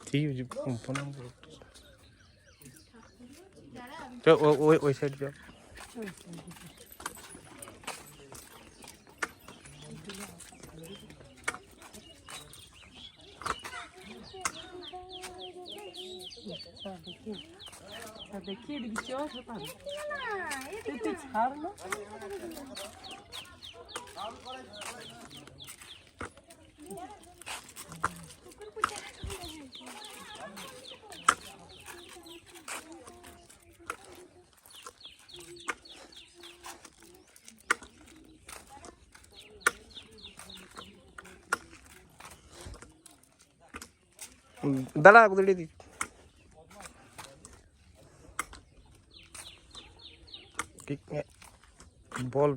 ঠিক আছে তো ওই সাইড যাও देखिए देखिए होता है तो छाड़ लो দাঁড়া গুলি দি বল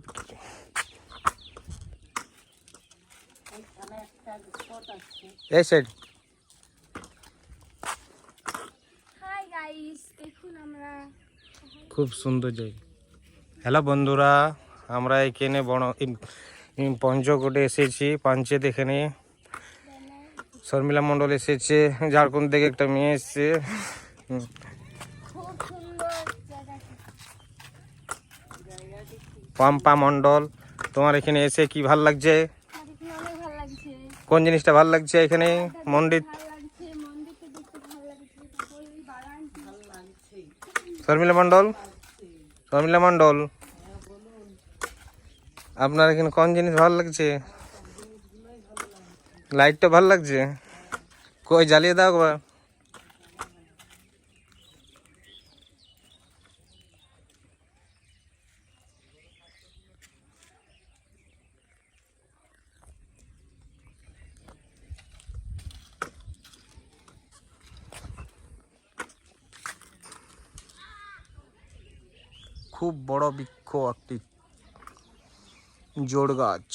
এই সাইড হাই গাইস দেখুন আমরা খুব সুন্দর জায়গা হ্যালো বন্ধুরা আমরা এখানে পঞ্চকোটে এসেছি পাঞ্চেত এখানে শর্মিলা মণ্ডল এসেছে ঝাড়খণ্ড থেকে একটা মেয়ে এসছে খুব সুন্দর জায়গা পম্পা মণ্ডল তোমার এখানে এসে কি ভাল লাগছে দেখুন অনেক ভালো লাগছে কোন জিনিসটা ভাল লাগছে এখানে মন্দির ভালো লাগছে মন্দিরটা দেখতে ভালো লাগছে তারপর এই বাগানটি ভালো লাগছে শর্মিলা মণ্ডল আপনার এখানে কোন জিনিস ভালো লাগছে লাইটটা ভালো লাগছে কই জ্বালিয়ে দাও একবার খুব বড় বৃক্ষ একটি জোড় গাছ